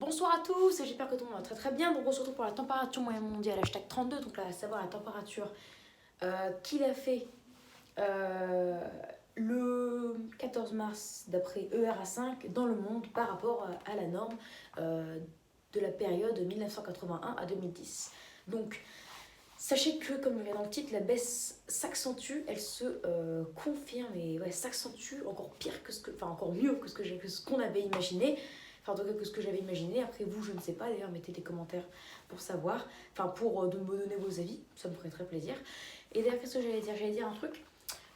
Bonsoir à tous, j'espère que tout le monde va très très bien. Donc on se retrouve pour la température moyenne mondiale, hashtag 32, donc là, à savoir la température qu'il a fait le 14 mars d'après ERA5 dans le monde par rapport à la norme de la période 1981 à 2010. Donc sachez que, comme je l'ai dans le titre, la baisse s'accentue, elle se confirme et ouais, s'accentue encore pire que encore mieux que ce qu'on avait imaginé. Enfin, en tout cas, que ce que j'avais imaginé. Après, vous, je ne sais pas. D'ailleurs, mettez des commentaires pour savoir. Enfin, pour me donner vos avis. Ça me ferait très plaisir. Et d'ailleurs, qu'est-ce que j'allais dire? J'allais dire un truc.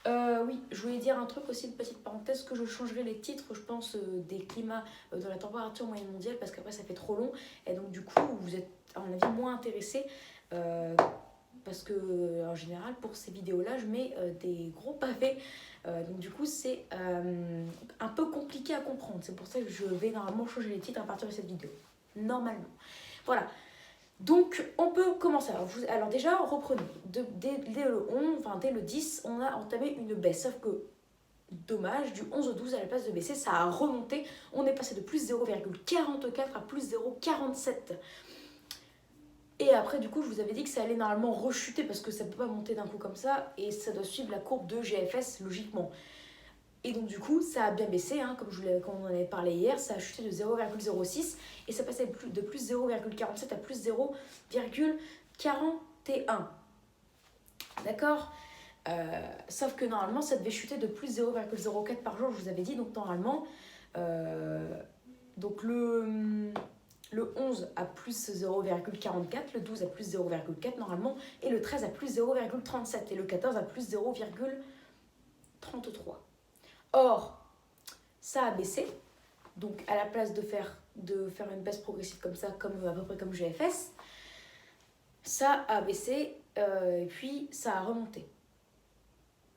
Oui, je voulais dire un truc aussi, une petite parenthèse, que je changerai les titres, je pense, des climats de la température moyenne mondiale, parce qu'après, ça fait trop long. Et donc, du coup, vous êtes, à mon avis, moins intéressés. Parce que, en général, pour ces vidéos-là, je mets des gros pavés. Donc, du coup, c'est un peu compliqué à comprendre. C'est pour ça que je vais normalement changer les titres à partir de cette vidéo. Normalement. Voilà. Donc, on peut commencer. Alors déjà, reprenons. Dès le 11, enfin, dès le 10, on a entamé une baisse. Sauf que, dommage, du 11 au 12, à la place de baisser, ça a remonté. On est passé de plus 0,44 à plus 0,47. Et après, du coup, je vous avais dit que ça allait normalement rechuter parce que ça ne peut pas monter d'un coup comme ça et ça doit suivre la courbe de GFS logiquement. Et donc, du coup, ça a bien baissé, hein, comme on en avait parlé hier, ça a chuté de 0,06 et ça passait de plus 0,47 à plus 0,41. D'accord. Sauf que normalement, ça devait chuter de plus 0,04 par jour, je vous avais dit. Donc, normalement, donc le 11 à plus 0,44, le 12 à plus 0,4 normalement, et le 13 à plus 0,37, et le 14 à plus 0,33. Or, ça a baissé, donc à la place de faire une baisse progressive comme ça, à peu près comme GFS, ça a baissé, et puis ça a remonté.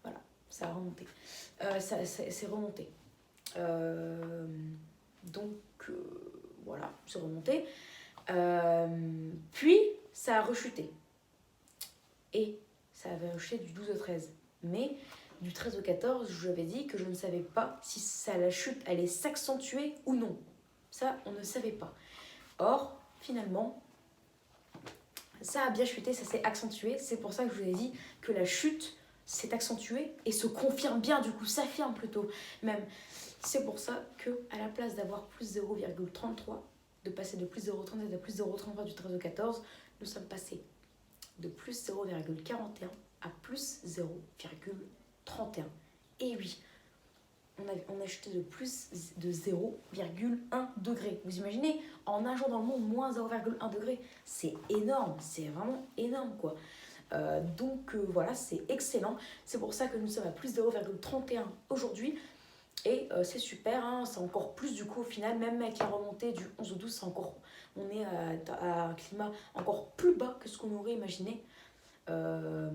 Voilà, ça a remonté. C'est remonté. Donc, voilà, c'est remonté. Puis, ça a rechuté. Et ça avait rechuté du 12 au 13. Mais du 13 au 14, je vous avais dit que je ne savais pas si la chute allait s'accentuer ou non. Ça, on ne savait pas. Or, finalement, ça a bien chuté, ça s'est accentué. C'est pour ça que je vous ai dit que la chute s'est accentuée et se confirme bien, du coup, s'affirme plutôt. Même, c'est pour ça que à la place d'avoir plus 0,33, de passer de plus 0,37 à plus 0,33 du 13 au 14, nous sommes passés de plus 0,41 à plus 0,31. Et oui, on a chuté de plus de 0,1 degré. Vous imaginez, en un jour dans le monde, moins 0,1 degré. C'est énorme, c'est vraiment énorme quoi. Donc voilà, c'est excellent. C'est pour ça que nous sommes à plus 0,31 aujourd'hui. Et c'est super, hein, c'est encore plus du coup au final, même avec la remontée du 11 au 12, on est à un climat encore plus bas que ce qu'on aurait imaginé par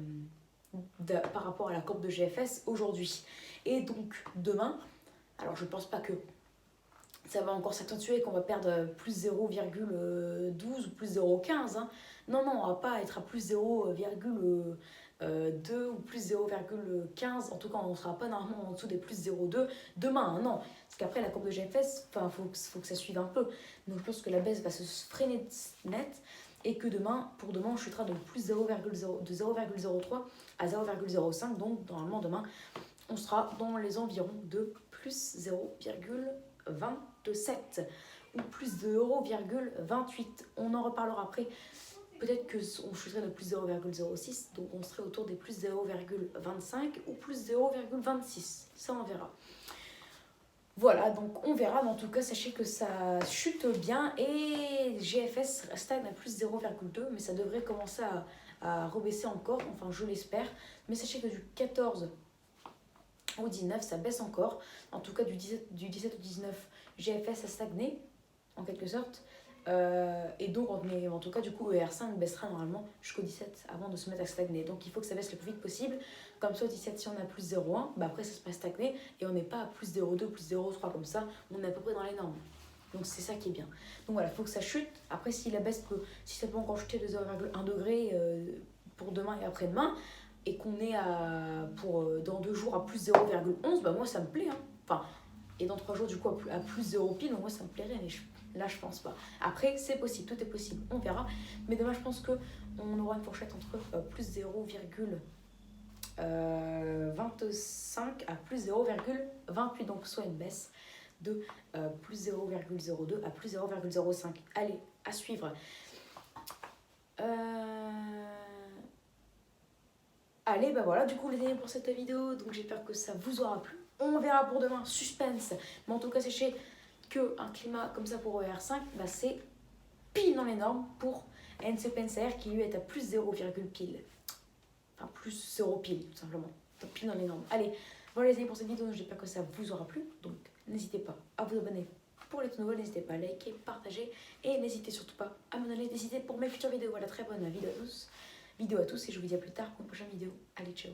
rapport à la courbe de GFS aujourd'hui. Et donc demain, alors je pense pas que ça va encore s'accentuer, qu'on va perdre plus 0,12 ou plus 0,15. Hein. Non, on va pas être à plus 0,2 ou plus 0,15. En tout cas, on ne sera pas normalement en dessous des plus 0,2 demain. Hein, non, parce qu'après, la courbe de GFS, faut que ça suive un peu. Donc je pense que la baisse va se freiner net et que pour demain, on chutera de plus 0,03 à 0,05. Donc normalement, demain, on sera dans les environs de plus 0,27 ou plus de 0,28. On en reparlera après. Peut-être qu'on chuterait de plus 0,06, donc on serait autour des plus 0,25 ou plus 0,26. Ça, on verra. Voilà, donc on verra, mais en tout cas, sachez que ça chute bien et GFS stagne à plus 0,2, mais ça devrait commencer à rebaisser encore, enfin je l'espère. Mais sachez que du 14 au 19, ça baisse encore. En tout cas, du 17 au 19, GFS a stagné, en quelque sorte. Et donc, en tout cas, du coup, ER5 baissera normalement jusqu'au 17 avant de se mettre à stagner. Donc, il faut que ça baisse le plus vite possible. Comme ça, au 17, si on a plus 0,1, bah après, ça se passe stagner et on n'est pas à plus 0,2, plus 0,3 comme ça. On est à peu près dans les normes. Donc, c'est ça qui est bien. Donc, voilà, il faut que ça chute. Après, si ça peut encore chuter de 0,1 degré pour demain et après-demain, et qu'on est dans 2 jours à plus 0,11, bah moi, ça me plaît. Hein. Enfin, et dans 3 jours, du coup, à plus 0 pile, donc moi, ça me plairait. Mais Là, je pense pas. Après, c'est possible, tout est possible, on verra. Mais demain, je pense qu'on aura une fourchette entre plus 0,25 à plus 0,28. Donc, soit une baisse de plus 0,02 à plus 0,05. Allez, à suivre. Allez, bah voilà, du coup, les amis, pour cette vidéo. Donc, j'espère que ça vous aura plu. On verra pour demain, suspense. Mais en tout cas, sachez qu'un climat comme ça pour ER5, bah, c'est pile dans les normes pour NCPNCR qui lui est à plus 0, pile. Enfin, plus 0 pile, tout simplement. Donc, pile dans les normes. Allez, voilà les amis pour cette vidéo. J'espère que ça vous aura plu. Donc, n'hésitez pas à vous abonner pour les tout nouveaux. N'hésitez pas à liker, partager. Et n'hésitez surtout pas à me donner des idées pour mes futures vidéos. Voilà, très bonne vidéo à tous. Et je vous dis à plus tard pour une prochaine vidéo. Allez, ciao.